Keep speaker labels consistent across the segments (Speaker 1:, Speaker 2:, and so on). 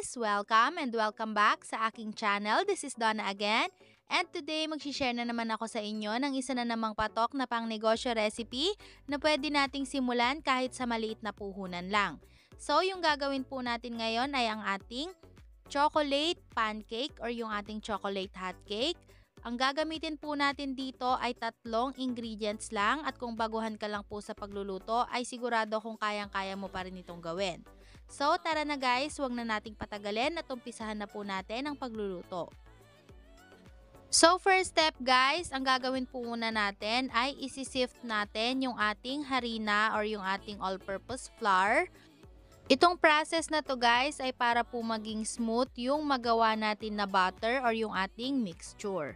Speaker 1: guys! Welcome and welcome back sa aking channel. This is Donna again. And today, mag-share na naman ako sa inyo ng isa na namang patok na pang-negosyo recipe na pwede nating simulan kahit sa maliit na puhunan lang. So, yung gagawin po natin ngayon ay ang ating chocolate pancake or yung ating chocolate hot cake. Ang gagamitin po natin dito ay 3 ingredients lang at kung baguhan ka lang po sa pagluluto ay sigurado kung kayang-kaya mo pa rin itong gawin. So tara na guys, huwag na nating patagalin at umpisahan na po natin ang pagluluto. So first step guys, ang gagawin po muna natin ay isi-sift natin yung ating harina or yung ating all-purpose flour. Itong process na to guys ay para po maging smooth yung magawa natin na butter or yung ating mixture.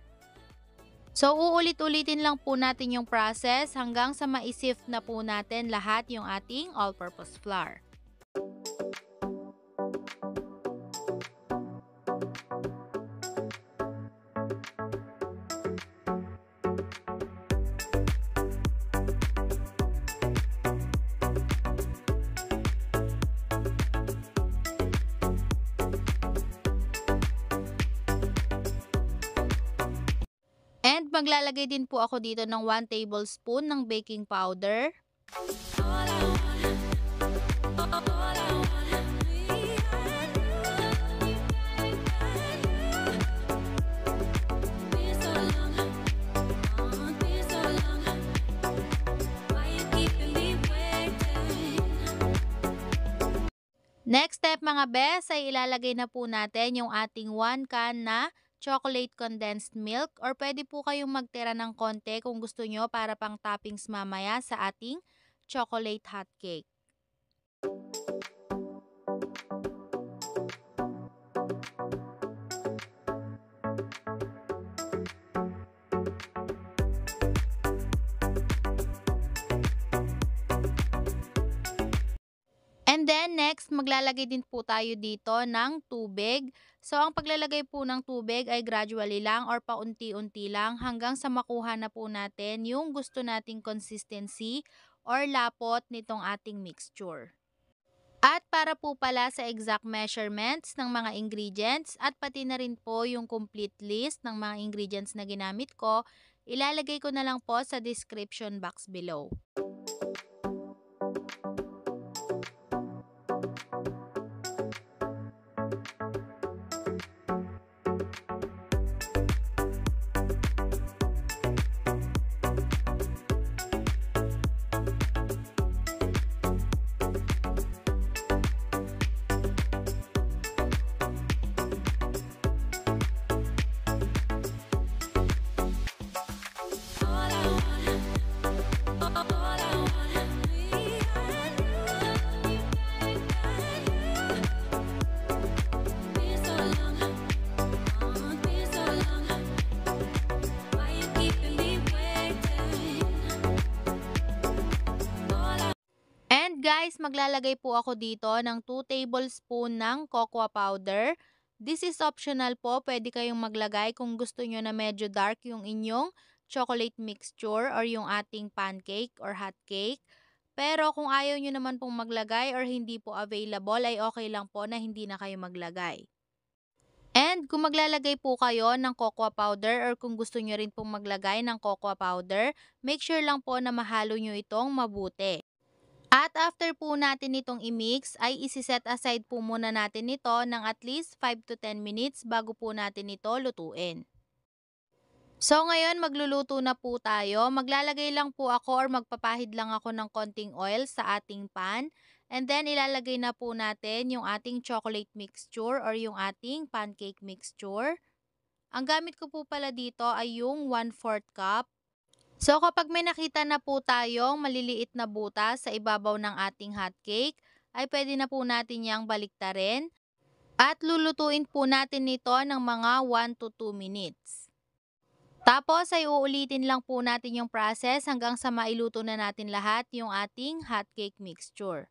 Speaker 1: So, uulit-ulitin lang po natin yung process hanggang sa ma-sift na po natin lahat yung ating all-purpose flour. And maglalagay din po ako dito ng 1 tablespoon ng baking powder. Next step mga bes ay ilalagay na po natin yung ating 1 can na chocolate condensed milk or pwede po kayong magtira ng konti kung gusto nyo para pang toppings mamaya sa ating chocolate hot cake. And then next, maglalagay din po tayo dito ng tubig. So, ang paglalagay po ng tubig ay gradually lang or paunti-unti lang hanggang sa makuha na po natin yung gusto nating consistency or lapot nitong ating mixture. At para po pala sa exact measurements ng mga ingredients at pati na rin po yung complete list ng mga ingredients na ginamit ko, ilalagay ko na lang po sa description box below. Guys, maglalagay po ako dito ng 2 tablespoon ng cocoa powder. This is optional po. Pwede kayong maglagay kung gusto nyo na medyo dark yung inyong chocolate mixture or yung ating pancake or hot cake. Pero kung ayaw nyo naman pong maglagay or hindi po available ay okay lang po na hindi na kayo maglagay. And kung maglalagay po kayo ng cocoa powder or kung gusto nyo rin pong maglagay ng cocoa powder, make sure lang po na mahalo nyo itong mabuti. At after po natin itong i-mix ay isi-set aside po muna natin ito ng at least 5 to 10 minutes bago po natin ito lutuin. So ngayon magluluto na po tayo. Maglalagay lang po ako or magpapahid lang ako ng konting oil sa ating pan. And then ilalagay na po natin yung ating chocolate mixture or yung ating pancake mixture. Ang gamit ko po pala dito ay yung 1/4 cup. So kapag may nakita na po tayong maliliit na butas sa ibabaw ng ating hot cake, ay pwede na po natin yang baliktarin at lulutuin po natin ito ng mga 1 to 2 minutes. Tapos ay uulitin lang po natin yung process hanggang sa mailuto na natin lahat yung ating hot cake mixture.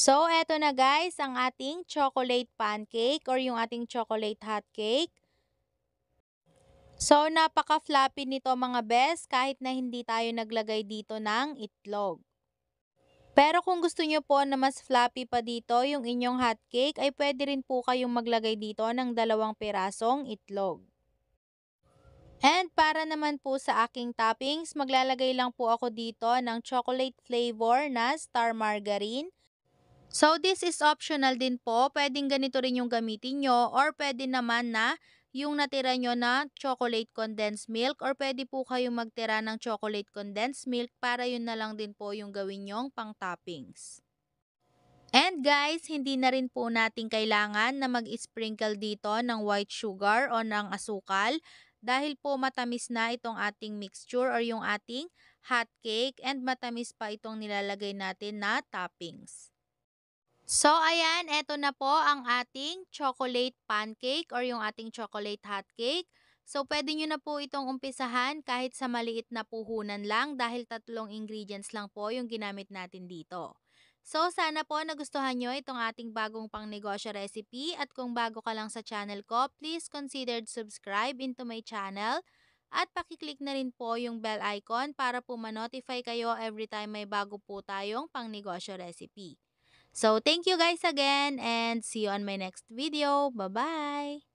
Speaker 1: So, eto na guys, ang ating chocolate pancake or yung ating chocolate hot cake. So, napaka-fluffy nito mga best kahit na hindi tayo naglagay dito ng itlog. Pero kung gusto nyo po na mas fluffy pa dito yung inyong hot cake, ay pwede rin po kayong maglagay dito ng 2 pirasong itlog. And para naman po sa aking toppings, maglalagay lang po ako dito ng chocolate flavor na star margarine. So this is optional din po, pwedeng ganito rin yung gamitin nyo or pwede naman na yung natira nyo na chocolate condensed milk or pwede po kayong magtira ng chocolate condensed milk para yun na lang din po yung gawin nyong pang toppings. And guys, hindi na rin po natin kailangan na mag-sprinkle dito ng white sugar o ng asukal dahil po matamis na itong ating mixture or yung ating hot cake and matamis pa itong nilalagay natin na toppings. So ayan, eto na po ang ating chocolate pancake or yung ating chocolate hot cake. So pwede nyo na po itong umpisahan kahit sa maliit na puhunan lang dahil 3 ingredients lang po yung ginamit natin dito. So sana po nagustuhan nyo itong ating bagong pangnegosyo recipe at kung bago ka lang sa channel ko, please consider subscribe into my channel at pakiclick na rin po yung bell icon para po ma-notify kayo every time may bago po tayong pangnegosyo recipe. So, thank you guys again and see you on my next video. Bye-bye!